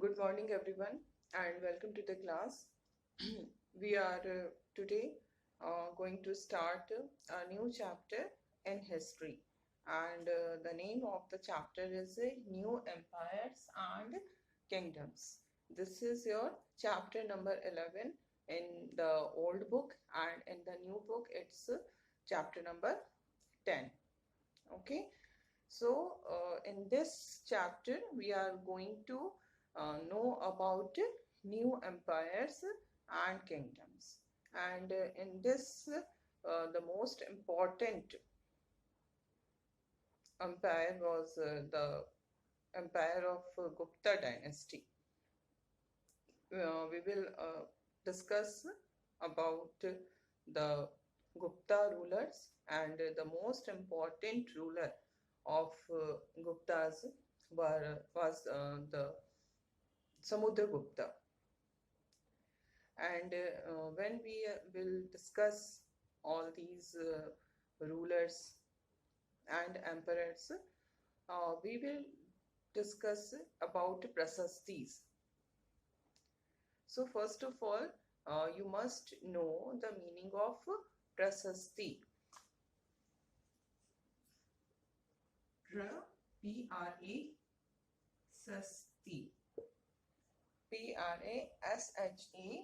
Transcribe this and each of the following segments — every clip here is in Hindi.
Good morning, everyone, and welcome to the class. We are today going to start a new chapter in history, and the name of the chapter is New Empires and Kingdoms. This is your chapter number 11 in the old book, and in the new book, it's chapter number 10. Okay, so in this chapter, we are going to know about new empires and kingdoms. And in this, the most important empire was the empire of Gupta dynasty. We will discuss about the Gupta rulers, and the most important ruler of Guptas was the Samudragupta. And when we will discuss all these rulers and emperors, we will discuss about prasastis. So first of all, you must know the meaning of prasasti. Prasasti. Prasha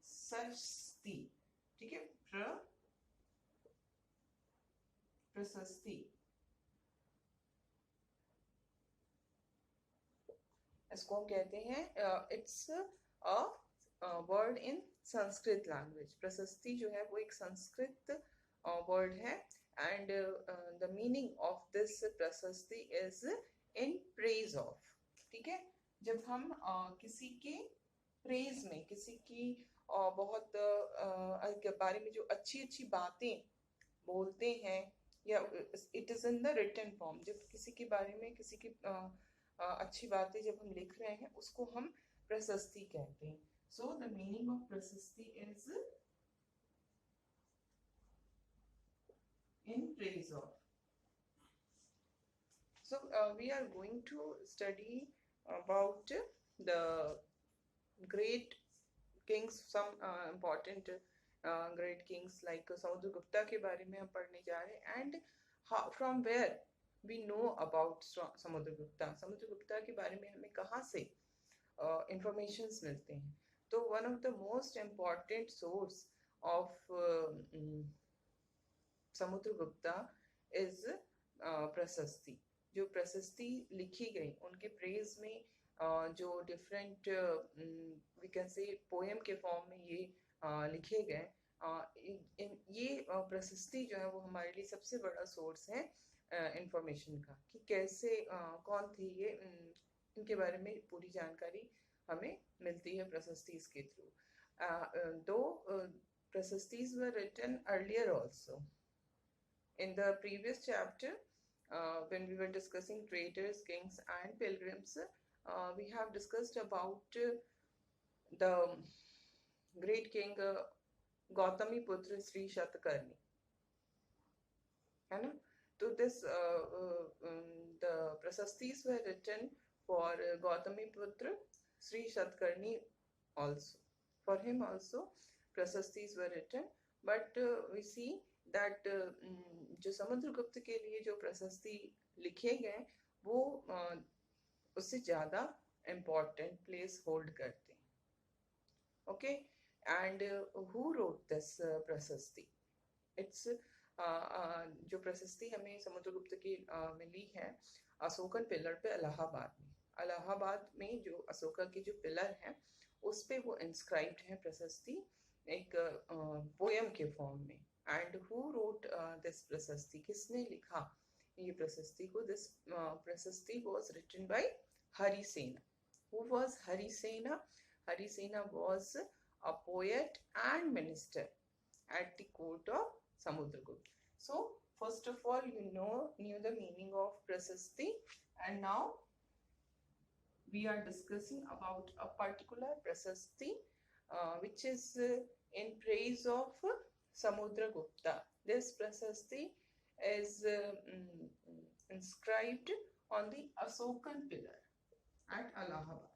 सस्ती. ठीक है, प्रशस्ति. इसको हम कहते हैं it's a word in Sanskrit language. प्रशस्ति जो है वो एक संस्कृत वर्ड है, and the meaning of this प्रशस्ति इज इन प्रेज ऑफ. ठीक है, जब हम किसी के प्रेज में, किसी की बहुत के बारे में जो अच्छी अच्छी बातें बोलते हैं, या it is in the written form, जब किसी के बारे में किसी की अच्छी बातें जब हम लिख रहे हैं, उसको हम प्रशस्ति कहते हैं. सो द मीनिंग ऑफ प्रशस्ति is in praise of. So we are going to study about the great kings, some important great kings like Samudragupta के बारे में हम पढ़ने जा रहे हैं, and from where we know about Samudragupta. Samudragupta के बारे में हमें कहाँ से informations मिलते हैं? तो one of the most important source of Samudragupta is प्रशस्ति. जो प्रशस्ति लिखी गई उनके प्रेज में, जो different we can say poem के फॉर्म में ये लिखे गए, ये प्रशस्ति जो है वो हमारे लिए सबसे बड़ा सोर्स है इंफॉर्मेशन का, कि कैसे कौन थे ये, इनके बारे में पूरी जानकारी हमें मिलती है प्रशस्तिस के थ्रू. दो prashastis were written earlier also. In the previous chapter, when we were discussing traders, kings and pilgrims, we have discussed about the great king Gautami Putra Sri Shatkarni. है ना? तो this the prasastis were written for Gautami Putra Sri Shatkarni also. For him also prasastis were written, but we see that जो समुद्रगुप्त के लिए जो प्रशस्ति लिखे गए वो उससे ज़्यादा important place hold करते हैं. Okay, and who wrote this प्रशस्ति? It's जो प्रशस्ति हमें समुद्रगुप्त की मिली है अशोकन पिलर पे इलाहाबाद में. इलाहाबाद में जो अशोका के जो पिलर हैं उस पे वो इंस्क्राइब्ड है प्रशस्ति, एक पोएम के फॉर्म में. And who wrote this प्रशस्ति? किसने लिखा ये प्रशस्ति को? This प्रशस्ति was written by Harisena. Who was Harisena? Harisena was a poet and minister at the court of Samudragupta. So first of all, you knew the meaning of prasasti, and now we are discussing about a particular prasasti which is in praise of Samudragupta. This prasasti is inscribed on the Ashokan pillar at Allahabad.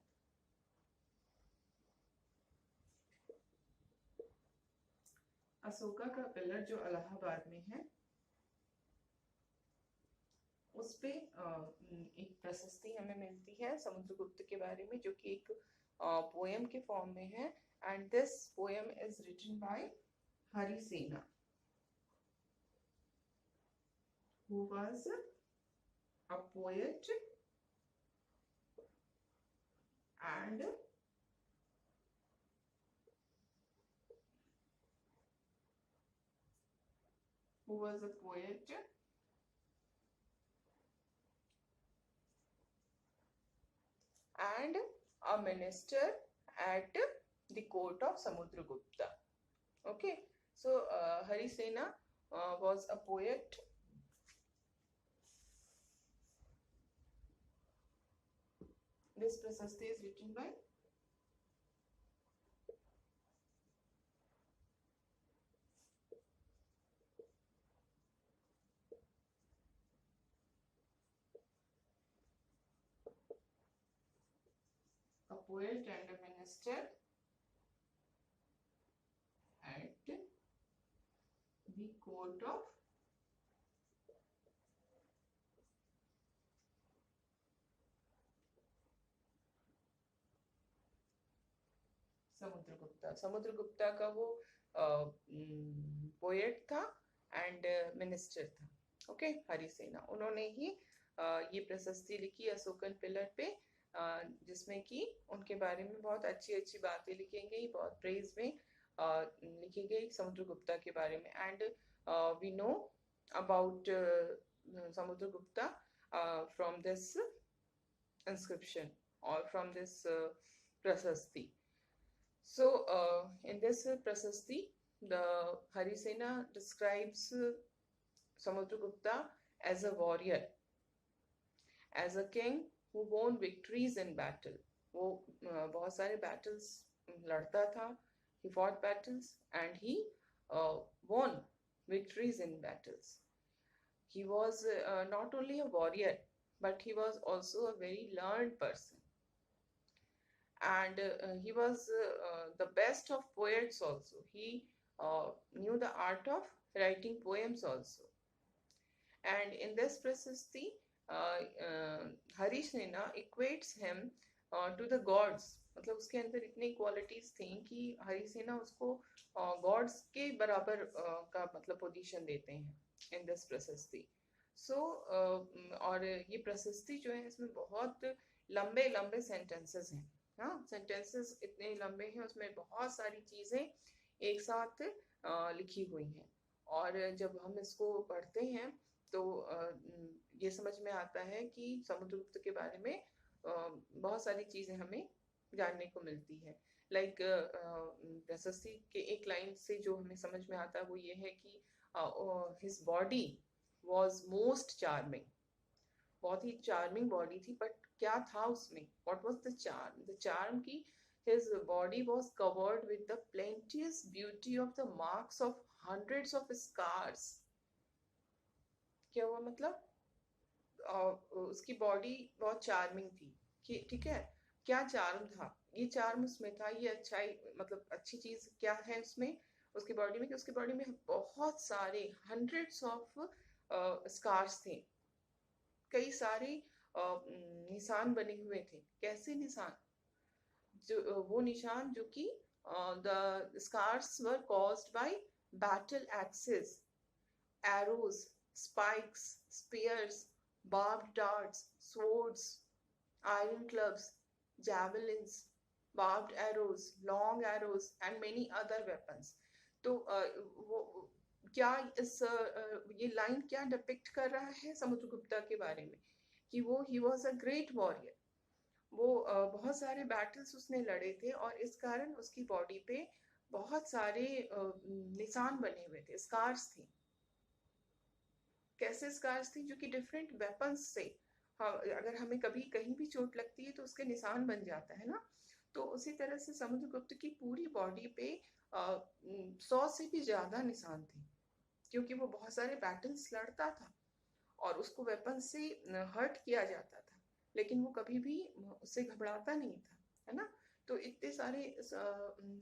Ashoka का पिलर जो इलाहाबाद में है उस पे एक प्रशस्ति हमें मिलती है समुद्रगुप्त के बारे में, जो कि एक पोएम के फॉर्म में है, and this poem is written by Harisena, who was a poet and who was a poet and a minister at the court of Samudragupta. Okay, so Harisena was a poet. This prasasti is written by a poet and a minister at the court of Samudragupta. Samudragupta का वो पोएट था एंड मिनिस्टर था। ओके, हरिसेना, उन्होंने ही ये प्रशस्ति लिखी अशोकन पिलर पे, जिसमें कि उनके बारे में बहुत अच्छी अच्छी बातें लिखी गई, बहुत प्रेज में लिखी गई समुद्रगुप्ता के बारे में। And we know about Samudragupta from this inscription or from this prasasti. So in this prasasti, the Harisena describes Samudragupta as a warrior, as a king who won victories in battle. वो बहुत सारे battles लड़ता था, he fought battles and he won victories in battles. He was not only a warrior, but he was also a very learned person, and he was the best of poets also. He knew the art of writing poems also. And in this prasasti, Harisena equates him to the gods. मतलब उसके अंदर इतनी क्वालिटीज थी कि हरिसेना उसको गॉड्स के बराबर का मतलब पोजीशन देते हैं इन दिस प्रशस्ति। सो और ये प्रशस्ति जो है इसमें बहुत लंबे लंबे सेंटेंसेस हैं। हाँ, सेंटेंसेस इतने लंबे हैं, उसमें बहुत सारी चीजें एक साथ लिखी हुई हैं, और जब हम इसको पढ़ते हैं तो ये समझ में आता है कि समुद्रगुप्त के बारे में बहुत सारी चीजें हमें जानने को मिलती है। लाइक प्रशस्ति के एक लाइन से जो हमें समझ में आता है वो ये है कि his body was most charming, बहुत ही चार्मिंग बॉडी थी, बट क्या था उसमें, what was the charm? The charm की his body was covered with the plenteous beauty of the marks of hundreds of scars. क्या हुआ मतलब? उसकी बॉडी बहुत चार्मिंग थी, ठीक है। क्या चार्म था? ये चार्म उसमें था, ये अच्छाई मतलब अच्छी चीज क्या है उसमें उसकी बॉडी में, कि उसकी बॉडी में बहुत सारे हंड्रेड्स ऑफ स्कार्स थे, कई सारे निशान बने हुए थे। कैसे निशान? जो वो निशान जो कि the scars were caused by battle axes, arrows, spikes, spears, barbed darts, swords, iron clubs, javelins, barbed arrows, long arrows, and many other weapons. तो वो क्या ये लाइन क्या डिपिक्ट कर रहा है समुद्रगुप्ता के बारे में, कि वो he was a great warrior. वो बहुत सारे बैटल्स उसने लड़े थे, और इस कारण उसकी बॉडी पे बहुत सारे निशान बने हुए थे, स्कार्स थे। कैसे स्कार्स थी? जो कि डिफरेंट वेपन्स से, हाँ, अगर हमें कभी कहीं भी चोट लगती है तो उसके निशान बन जाता है ना। तो उसी तरह से समुद्रगुप्त की पूरी बॉडी पे 100 से भी ज्यादा निशान थे, क्योंकि वो बहुत सारे बैटल्स लड़ता था और उसको वेपन से हर्ट किया जाता था, लेकिन वो कभी भी उससे घबराता नहीं था, है ना। तो इतने सारे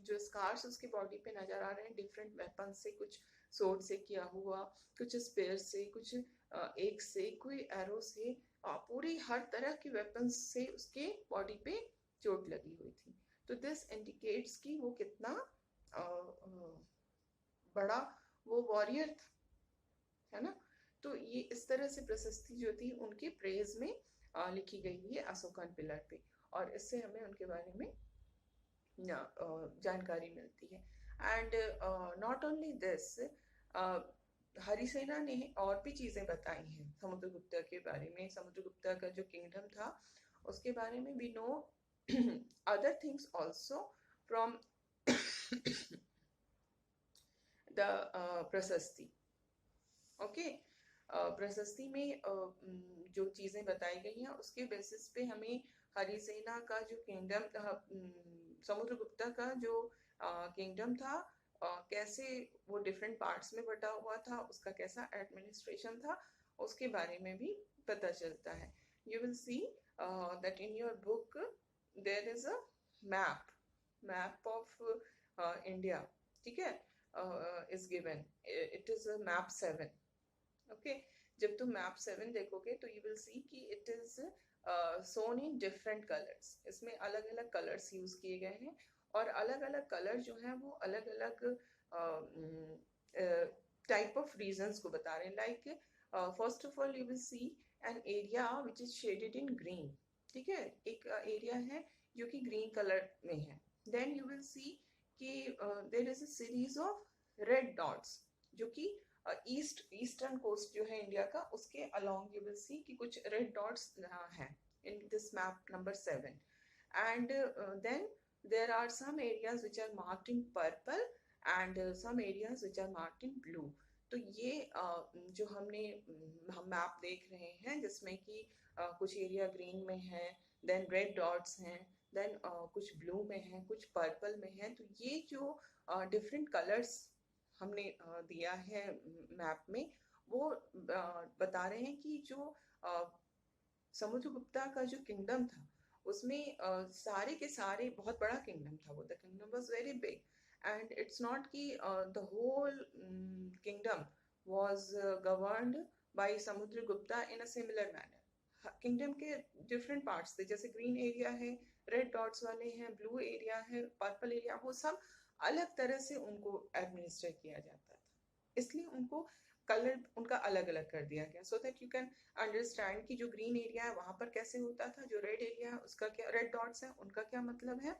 जो स्कार्स उसकी बॉडी पे नजर आ रहे हैं डिफरेंट वेपन से, कुछ सोर्ड से किया हुआ, कुछ स्पेयर से, कुछ एक से, कोई एरो से, पूरी हर तरह की वेपन से उसके बॉडी पे चोट लगी हुई थी। तो दिस इंडिकेट्स कि वो कितना बड़ा वो वॉरियर था, है ना। तो ये इस तरह से प्रशस्ति जो थी उनके प्रेज में लिखी गई हुई है अशोकन पिलर पे, और इससे हमें उनके बारे में जानकारी मिलती है। And not only this, Harisena ने और भी चीजें बताई हैं समुद्रगुप्ता के बारे में। समुद्रगुप्ता का जो किंगडम था उसके बारे में we know other things also from the prashasti. Okay, प्रशस्ति में जो चीजें बताई गई हैं उसके बेसिस पे हमें हरिसेना का जो किंगडम था, समुद्रगुप्ता का जो किंगडम था, कैसे वो डिफरेंट पार्ट्स में बटा हुआ था, उसका कैसा एडमिनिस्ट्रेशन था, उसके बारे में भी पता चलता है। You will see that in your book there is a map of India, ठीक है, is given, it is a map 7। Okay, जब तुम मैप 7 देखोगे तो यू विल सी कि it is shown in different colours. इसमें अलग अलग कलर्स यूज किए गए हैं, और अलग अलग कलर जो है वो अलग अलग टाइप ऑफ रीजन्स को बता रहे हैं। Like first of all you will see an area which is shaded in green, ठीक है, एक एरिया है जो कि ग्रीन कलर में है। देन यू विल सी कि there is a series of red dots जो कि ईस्टर्न कोस्ट जो है इंडिया का उसके अलोंग यू विल सी कि कुछ रेड डॉट्स हैं in this map number 7। And then there are some areas which are marked in purple and some areas which are marked in blue। तो ये जो हम मैप देख रहे हैं जिसमें कि कुछ एरिया ग्रीन में है, देन रेड डॉट्स हैं, देन कुछ ब्लू में है, कुछ पर्पल में है। तो ये जो डिफरेंट कलर्स हमने दिया है मैप में, वो बता रहे हैं कि जो समुद्रगुप्ता का जो किंगडम था उसमें सारे के सारे बहुत बड़ा किंगडम था वो। The kingdom was very big and it's not कि the whole kingdom was governed by Samudragupta in a similar manner. Kingdom के डिफरेंट पार्ट्स थे, जैसे ग्रीन एरिया है, रेड डॉट्स वाले हैं, ब्लू एरिया है, पर्पल एरिया, वो सब अलग तरह से उनको एडमिनिस्टर किया जाता था, इसलिए उनको कलर उनका अलग अलग कर दिया गया, so that you can understand कि जो ग्रीन एरिया है वहां पर कैसे होता था, जो रेड एरिया है उसका क्या, रेड डॉट्स है उनका क्या मतलब है,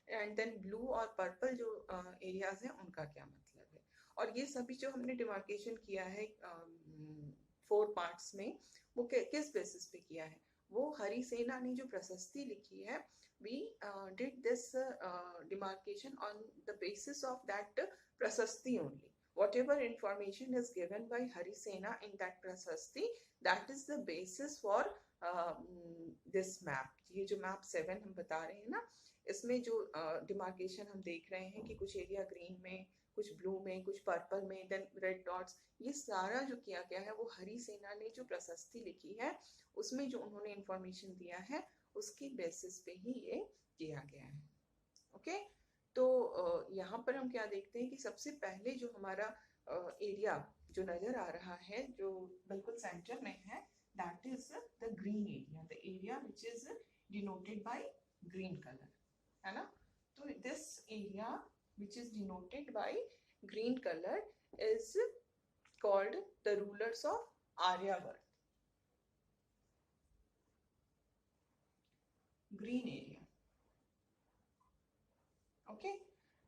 एंड देन ब्लू और पर्पल जो एरियाज हैं उनका क्या मतलब है। और ये सभी जो हमने डिमार्केशन किया है 4 पार्ट्स में, वो किस बेसिस पे किया है, वो हरिसेना ने जो प्रशस्ति लिखी है, we did this demarcation on the basis of that prasasti only. Whatever information is given by Harisena in that prasasti, that is the basis for this map। ये जो मैप 7 हम बता रहे हैं ना, इसमें जो डिमार्केशन हम देख रहे हैं कि कुछ एरिया ग्रीन में, कुछ ब्लू में, कुछ पर्पल में, देन रेड डॉट्स, ये सारा जो किया गया है वो हरिसेना ने जो प्रशस्ति लिखी है उसमें जो उन्होंने इंफॉर्मेशन दिया है उसके बेसिस पे ही ये किया गया है। ओके, तो यहाँ पर हम क्या देखते हैं कि सबसे पहले जो हमारा एरिया जो नजर आ रहा है जो बिल्कुल सेंटर में है, that is the green area, the area which is denoted by green colour, है ना। तो this area which is denoted by green colour is called the rulers of Aryavarta, green area। Okay,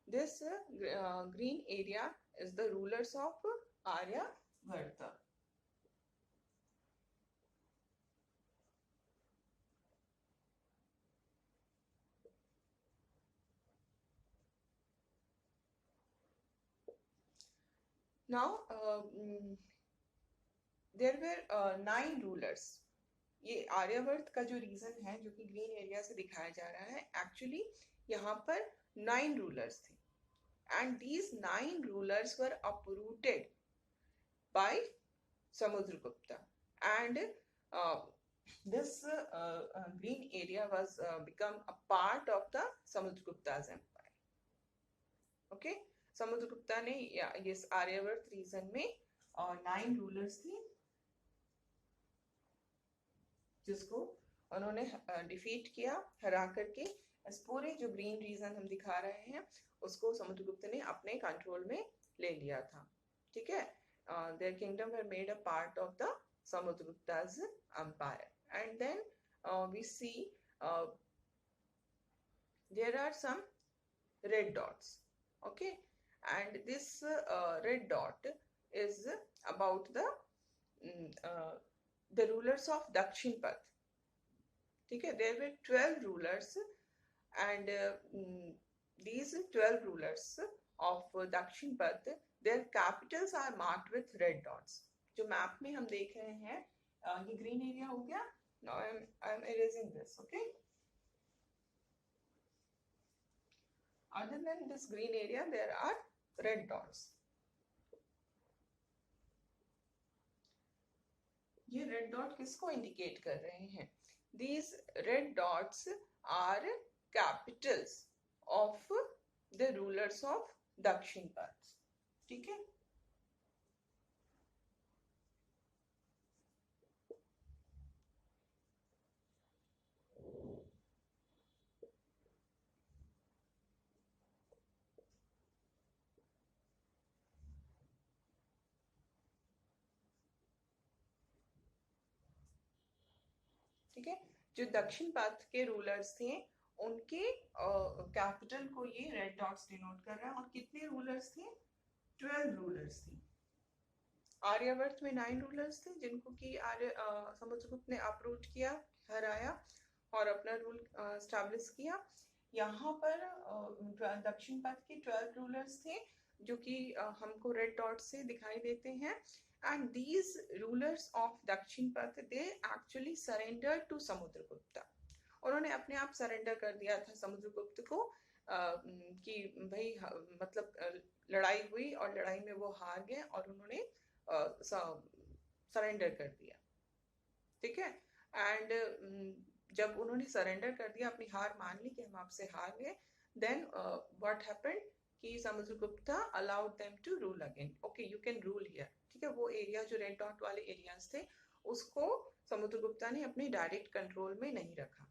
this green area is the rulers of Aryavarta। Now there were 9 rulers। ये आर्यवर्त का जो रीजन है जो कि ग्रीन एरिया से दिखाया जा रहा है, एक्चुअली यहाँ पर 9 रूलर्स थे, and these 9 rulers were uprooted by Samudragupta, and this green area was become a part of the समुद्रगुप्ता's empire. Okay, Samudragupta ने ये आर्यवर्त रीजन में 9 रूलर्स थे जिसको उन्होंने डिफीट किया, हरा करके इस पूरे जो ग्रीन रीजन हम दिखा रहे हैं उसको समुद्रगुप्त ने अपने कंट्रोल में ले लिया था. ठीक है, their kingdom were made a part of the Samudragupta's empire. And then we see there are some red dots. Okay, and this red dot is about the rulers of Dakshin Path. ठीक है, there were 12 rulers and these 12 rulers of Dakshin Path, their capitals are marked with red dots. जो मैप में हम देख रहे हैं ये ग्रीन एरिया हो गया. Now I'm erasing this. Okay, other than this green area there are red dots. ये रेड डॉट किसको इंडिकेट कर रहे हैं? These red dots are capitals of the rulers of Dakshin Path. ठीक है, ठीक है. जो दक्षिण पथ के रूलर्स थे उनके कैपिटल को ये रेड डॉट्स डिनोट कर रहा है. और कितने रूलर्स थे? 12 रूलर्स थे. आर्यवर्त में 9 रूलर्स थे जिनको कि समुद्रगुप्त ने अपरूट किया, हराया और अपना रूल स्टैब्लिश किया. यहाँ पर दक्षिण पथ के 12 रूलर्स थे जो कि हमको रेड डॉट से दिखाई देते हैं. And these rulers of Dakshin Path, they actually surrendered to Samudragupta. उन्होंने अपने आप सरेंडर कर दिया था समुद्रगुप्त को कि भाई मतलब लड़ाई हुई और लड़ाई में वो हार गए और उन्होंने सरेंडर कर दिया. ठीक है, एंड जब उन्होंने सरेंडर कर दिया, अपनी हार मान ली कि हम आपसे हार गए, देन व्हाट हैपेंड कि Samudragupta allowed them to rule again. Okay, you can rule here. ठीक है, वो एरिया जो रेड डॉट वाले एरियाज थे उसको समुद्रगुप्ता ने अपने डायरेक्ट कंट्रोल में नहीं रखा.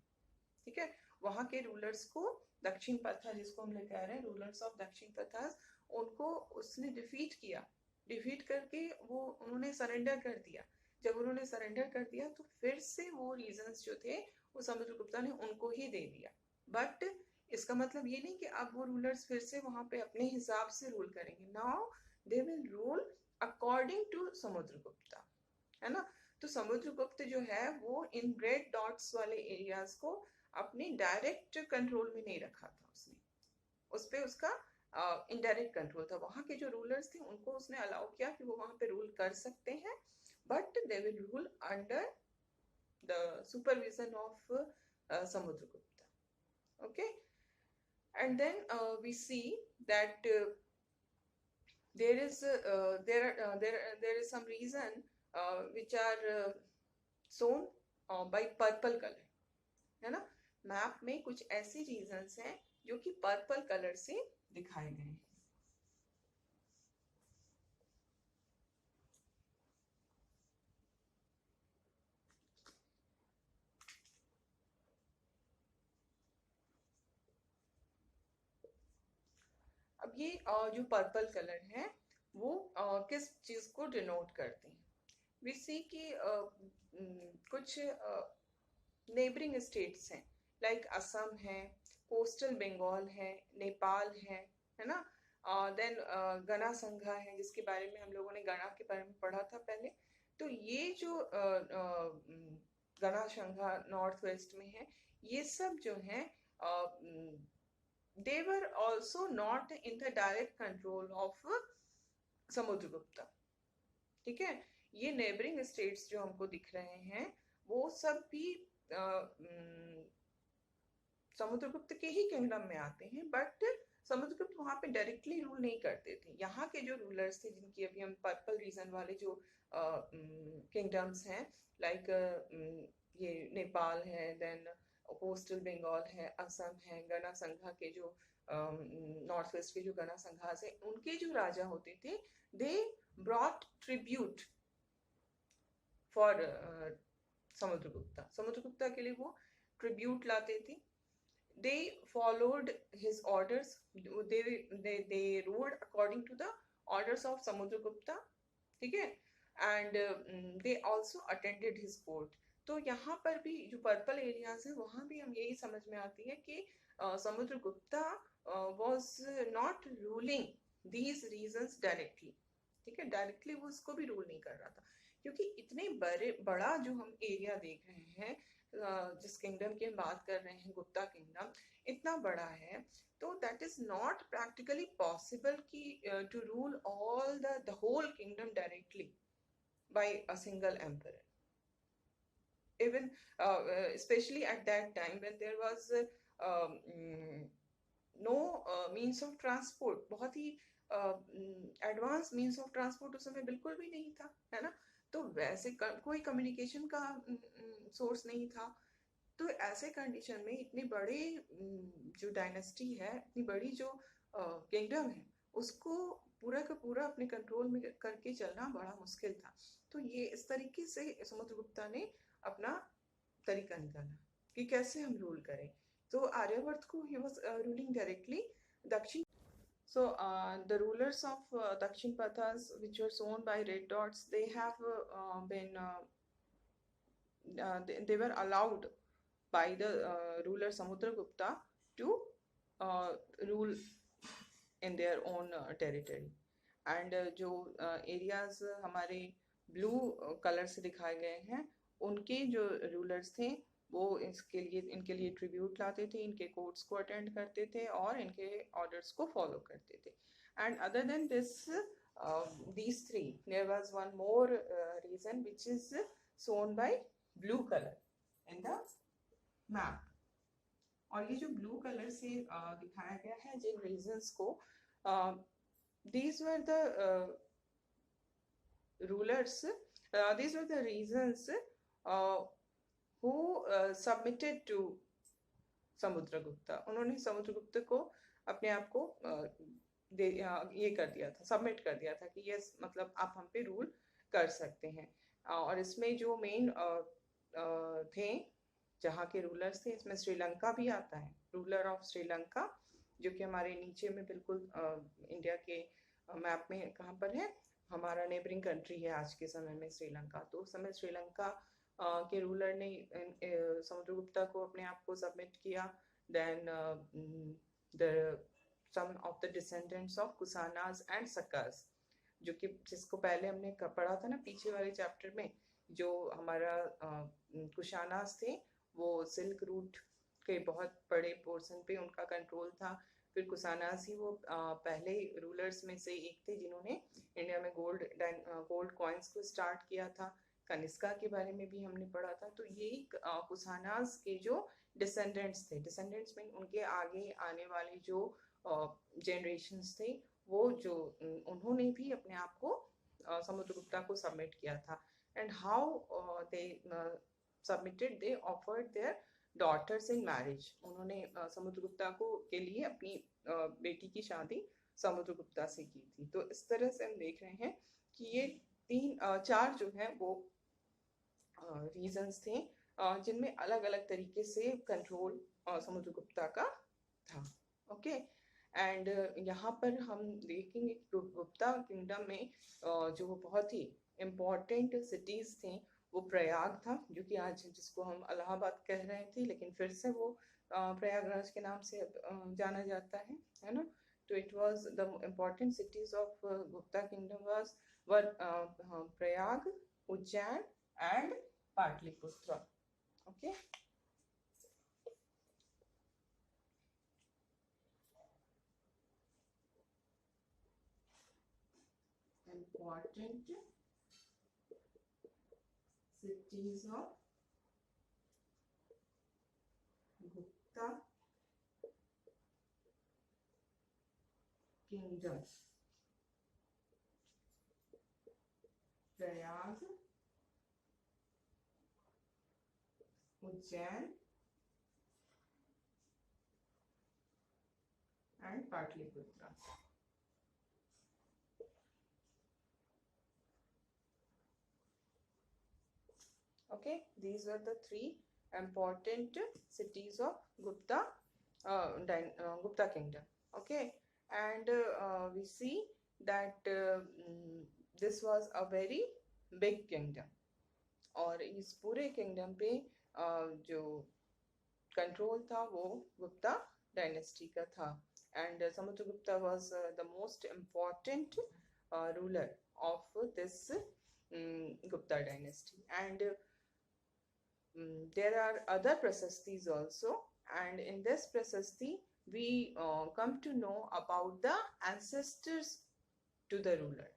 ठीक है, वहां के रूलर्स को, दक्षिण पथा जिसको हम लोग कह रहे हैं रूलर्स ऑफ दक्षिण पथास, उनको उसने डिफीट किया. डिफीट करके वो उन्होंने सरेंडर कर दिया. जब उन्होंने सरेंडर कर दिया तो फिर से वो रीजन्स जो थे वो समुद्रगुप्ता ने उनको ही दे दिया. बट इसका मतलब ये नहीं कि अब वो रूलर्स फिर से वहां पे अपने हिसाब से रूल करेंगे. Now they will rule according to Samudragupta, है ना. तो समुद्रगुप्त जो है वो इन रेड डॉट्स वाले एरियाज को अपने डायरेक्ट कंट्रोल में नहीं रखा था. उसने उस पे उसका इनडायरेक्ट कंट्रोल था. वहां के जो रूलर्स थे उनको उसने अलाउ किया कि वो वहां पे रूल कर सकते हैं, but they will rule under the supervision of Samudragupta. Okay, and then we see that there is some reason which are shown by purple color, है ना. मैप में कुछ ऐसे रीजन्स हैं जो कि पर्पल कलर से दिखाए गए हैं. अब ये जो पर्पल कलर है वो किस चीज को डिनोट करते हैं? वी सी कि कुछ नेबरिंग स्टेट्स हैं, लाइक असम है, कोस्टल बंगाल है, नेपाल है ना. देन गणा संघा है जिसके बारे में हम लोगों ने गणा के बारे में पढ़ा था पहले. तो ये जो गणा संघा नॉर्थ वेस्ट में है, ये सब जो है they were also not in the direct control of Samudragupta. ठीक है, ये नेबरिंग स्टेट्स जो हमको दिख रहे हैं वो सब भी समुद्रगुप्त के ही किंगडम में आते हैं, बट समुद्रगुप्त वहां पे डायरेक्टली रूल नहीं करते थे. यहाँ के जो रूलर्स थे जिनकी अभी हम पर्पल रीजन वाले जो किंगडम्स हैं, लाइक ये नेपाल है, देन कोस्टल बंगाल है, असम है, गना संघा के जो नॉर्थ वेस्ट के जो गना संघास है, उनके जो राजा होते थे, they brought tribute for Samudragupta के लिए वो ट्रिब्यूट लाते थे. They followed his orders. They ruled according to the orders of Samudragupta. ठीक है. And they also attended his court. तो यहाँ पर भी जो पर्पल एरियाज है वहाँ भी हम यही समझ में आती है कि Samudragupta was not ruling these regions directly. ठीक है, डायरेक्टली वो उसको भी रूल नहीं कर रहा था, क्योंकि इतने बड़ा जो हम एरिया देख रहे हैं, जिस किंगडम की हम बात कर रहे हैं, गुप्ता किंगडम इतना बड़ा है, तो that is not practically possible कि to rule all the whole kingdom directly by a single emperor. Even especially at that time when there was no means of transport, बहुत ही एडवांस मीन्स ऑफ ट्रांसपोर्ट उस समय बिल्कुल भी नहीं था, है ना. तो वैसे कोई कम्युनिकेशन का सोर्स नहीं था. तो ऐसे कंडीशन में इतनी बड़े जो डायनेस्टी है, इतनी बड़ी जो किंगडम है, उसको पूरा का पूरा अपने कंट्रोल में करके चलना बड़ा मुश्किल था. तो ये इस तरीके से समुद्रगुप्ता ने अपना तरीका निकाला कि कैसे हम रूल करें. तो आर्यवर्त को ही वाज रूलिंग डायरेक्टली दक्षिण. So the rulers of Dakshin Pathas, which were shown by red dots, they have been they were allowed by the ruler Samudragupta to rule in their own territory. And जो areas हमारे blue color से दिखाए गए हैं, उनके जो rulers थे वो इनके लिए ट्रिब्यूट लाते थे, इनके कोर्ट्स को अटेंड करते थे और इनके ऑर्डर्स को फॉलो करते थे. And other than this these three, there was one more reason which is shown by blue color in the map. और ये जो ब्लू कलर से दिखाया गया है जिन रीजन्स को, these were the rulers, these were the reasons who submitted to Samudragupta. उन्होंने समुद्रगुप्त को अपने आप को ये कर दिया था, सबमिट कर दिया था कि यस, मतलब आप हम पे रूल कर सकते हैं. और इसमें जो मेन थे जहाँ के रूलर्स थे, इसमें श्रीलंका भी आता है. रूलर ऑफ श्रीलंका, जो कि हमारे नीचे में बिल्कुल इंडिया के मैप में कहाँ पर है, हमारा नेबरिंग कंट्री है आज के समय में श्रीलंका. तो उस समय श्रीलंका के रूलर ने समुद्रगुप्ता को अपने आप को सबमिट किया. Then some of the descendants of Kushanas and Sakas, जो कि जिसको पहले हमने पढ़ा था ना पीछे वाले चैप्टर में, जो हमारा कुशानास थे वो सिल्क रूट के बहुत बड़े पोर्शन पे उनका कंट्रोल था. फिर कुशानास ही वो पहले रूलर्स में से एक थे जिन्होंने इंडिया में गोल्ड कॉइन्स को स्टार्ट किया था. कनिष्का के बारे में भी हमने पढ़ा था. तो ये कुशानास के जो डिसेंडेंट्स थे, डिसेंडेंट्स में उनके आगे आने वाले जो जनरेशन्स थे, वो जो उन्होंने भी अपने आप को समुद्रगुप्ता को सबमिट किया था. And how they submitted, they offered their daughters in marriage. उन्होंने समुद्रगुप्ता को के लिए अपनी बेटी की शादी समुद्रगुप्ता से की थी. तो इस तरह से हम देख रहे हैं कि ये चार जो है वो रीजंस थे जिनमें अलग अलग तरीके से कंट्रोल समुद्रगुप्ता का था. ओके. एंड यहाँ पर हम देखेंगे गुप्ता किंगडम में जो बहुत ही इम्पोर्टेंट सिटीज थे वो प्रयाग था, जो कि आज जिसको हम इलाहाबाद कह रहे थे, लेकिन फिर से वो प्रयागराज के नाम से जाना जाता है ना. तो it was the important cities of Gupta kingdom were Prayag, Ujjain and Pataliputra. Okay. Important cities of Gupta Kingdom: Prayag, Ujjain and Patliputra. Okay, these were the three important cities of Gupta kingdom. Okay, and we see that this was a very big kingdom. और इस पूरे किंगडम पे जो कंट्रोल था वो गुप्ता डायनेस्टी का था. And Samudragupta was the most important ruler of this Gupta dynasty. And there are other prasastis also, and in this prasasti we come to know about the ancestors to the ruler.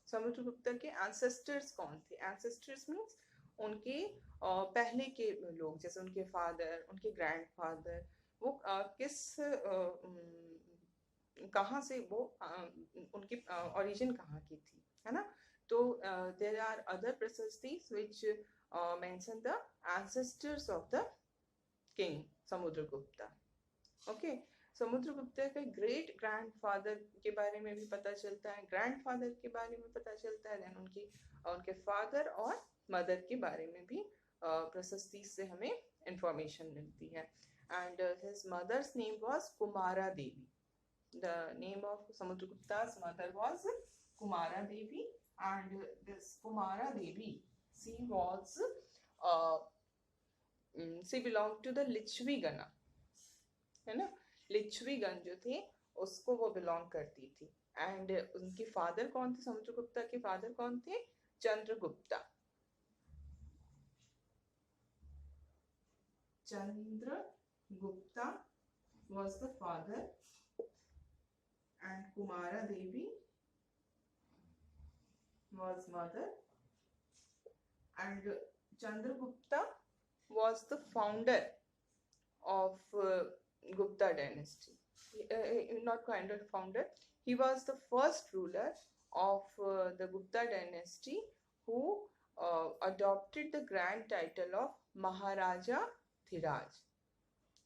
Samudragupta के एंसेस्टर्स कौन थे? एंसेस्टर्स मीन्स उनके पहले के लोग, जैसे उनके फादर, उनके ग्रैंडफादर, वो किस कहाँ से वो उनकी ओरिजिन कहाँ की थी, है ना. तो there are other prashastis which mention the ancestors of the king Samudragupta. Okay, Samudragupta के ग्रेट ग्रैंडफादर के बारे में भी पता चलता है, ग्रैंडफादर के बारे में पता चलता है, देन उनके फादर और मदर के बारे में भी प्रशस्ति से हमें इंफॉर्मेशन मिलती है. And his mother's name was Kumara Devi. The name of Samudragupta's mother was Kumara Devi, and this Kumara Devi, she was she belonged to the Lichchhavi gana, है ना. लिच्छवी गण जो थे उसको वो बिलोंग करती थी. एंड उनके फादर कौन थे? समुद्रगुप्ता के फादर कौन थे? Chandragupta. Chandragupta was the father and Kumara Devi was mother. And Chandragupta was the founder of Gupta dynasty. Not kind of founder, he was the first ruler of the Gupta dynasty who adopted the grand title of Maharaja Dhiraj.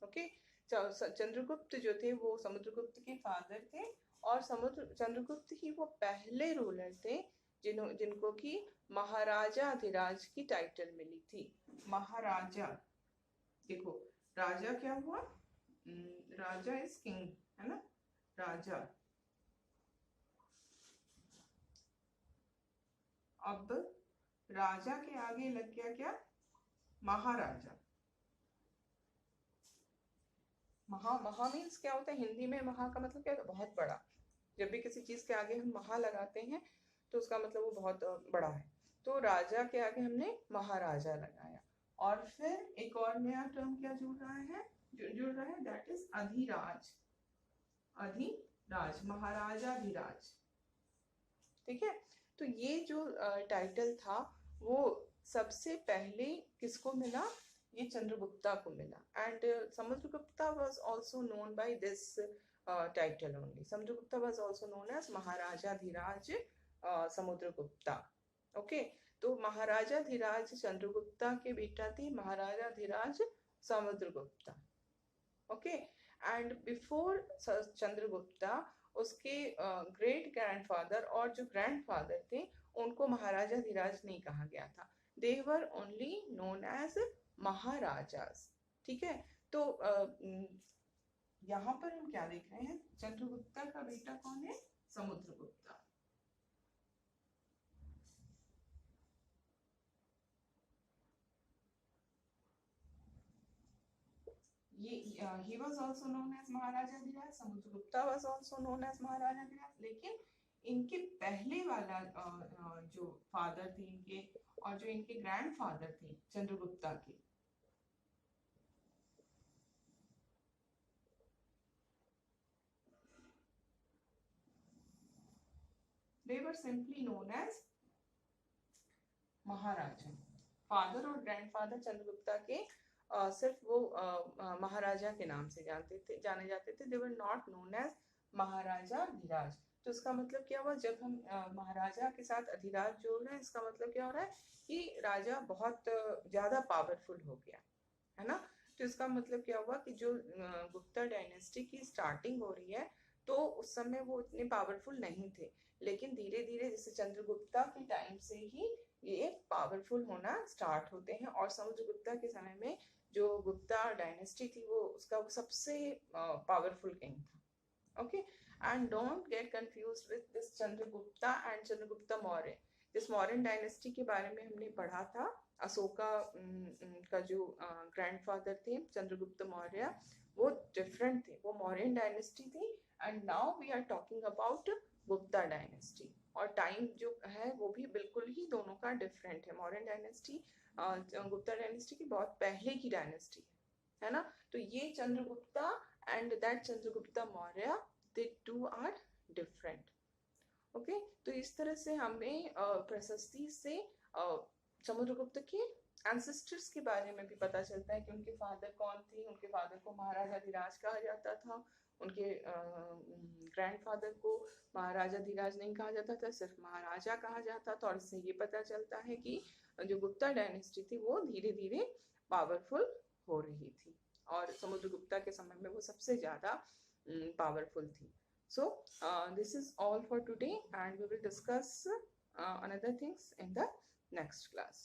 Okay, Chandragupta जो थे वो समुद्रगुप्त के फादर थे, और चंद्रगुप्त ही वो पहले रूलर थे जिनको कि महाराजा धीराज की टाइटल मिली थी. महाराजा, देखो राजा क्या हुआ? राजा इज किंग, है ना. राजा. अब राजा के आगे लग गया क्या? महाराजा. महा मीन्स क्या होता है हिंदी में? महा का मतलब क्या होता है? बहुत बड़ा. जब भी किसी चीज के आगे हम महा लगाते हैं तो उसका मतलब वो बहुत बड़ा है. तो राजा के आगे हमने महाराजा लगाया. और फिर एक और नया टर्म क्या जुड़ रहा है? That is Adhiraj. अधिराज, महाराजा धीराज. ठीक है. तो ये जो टाइटल था वो सबसे पहले किसको मिला? ये चंद्रगुप्ता को मिला. And Samudragupta was also known by this title only. Samudragupta was also known as Maharaja Dhiraj Samudragupta. Okay, तो महाराजा धीराज चंद्रगुप्ता के बेटा थे, Maharaja Dhiraj Samudragupta. Okay, and before Chandragupta उसके ग्रेट ग्रैंडफादर और जो ग्रैंडफादर थे उनको महाराजा धीराज नहीं कहा गया था. दे वर ओनली नोन एज महाराजास. ठीक है. तो यहाँ पर हम क्या देख रहे हैं? चंद्रगुप्ता का बेटा कौन है? Samudragupta. he was also known as Maharaja Dhiraj. Samudragupta was also known as महाराजा धीराज. लेकिन इनके पहले वाला जो फादर थे इनके, और जो इनके ग्रैंडफादर थे चंद्रगुप्ता के, they were simply known as Maharaja. Father और ग्रैंडफादर चंद्रगुप्ता के सिर्फ वो महाराजा के नाम से जाने जाते थे. दे were not known as Maharaja Dhiraj. तो इसका मतलब क्या हुआ? जब हम महाराजा के साथ अधिराज जोड़ रहे हैं, इसका मतलब क्या हो रहा है कि राजा बहुत ज्यादा पावरफुल हो गया, है ना. तो इसका मतलब क्या हुआ कि जो गुप्ता डायनेस्टी की स्टार्टिंग हो रही है, तो उस समय वो इतने पावरफुल नहीं थे, लेकिन धीरे धीरे जैसे चंद्रगुप्ता के टाइम से ही ये पावरफुल होना स्टार्ट होते हैं। और समुद्रगुप्ता के समय में जो गुप्ता डायनेस्टी थी वो सबसे पावरफुल किंग था। Okay, and don't get confused with this Chandragupta and Chandragupta Maurya. जिस मौर्यन डायनेस्टी के बारे में हमने पढ़ा था, अशोका का जो ग्रैंडफादर थे चंद्रगुप्त मौर्य, वो डिफरेंट थे, वो मौर्यन डायनेस्टी थी। And now we are talking about Gupta dynasty, और टाइम जो है वो भी बिल्कुल ही दोनों का डिफरेंट है। मौर्यन डायनेस्टी गुप्ता डायनेस्टी की बहुत पहले की डायनेस्टी है ना। तो ये Chandragupta and that Chandragupta Maurya, they too are different. Okay, तो इस तरह से हमें प्रशस्ति से समुद्रगुप्त के एंसेस्टर्स के बारे में भी पता चलता है कि उनके फादर कौन थे। उनके फादर को महाराजा धीराज कहा जाता था, उनके ग्रैंडफादर को महाराजा धीराज नहीं कहा जाता था, सिर्फ महाराजा कहा जाता था। और इससे ये पता चलता है कि जो गुप्ता डायनेस्टी थी वो धीरे धीरे पावरफुल हो रही थी, और समुद्रगुप्ता के समय में वो सबसे ज्यादा पावरफुल थी। So this is all for today, and we will discuss another things in the next class.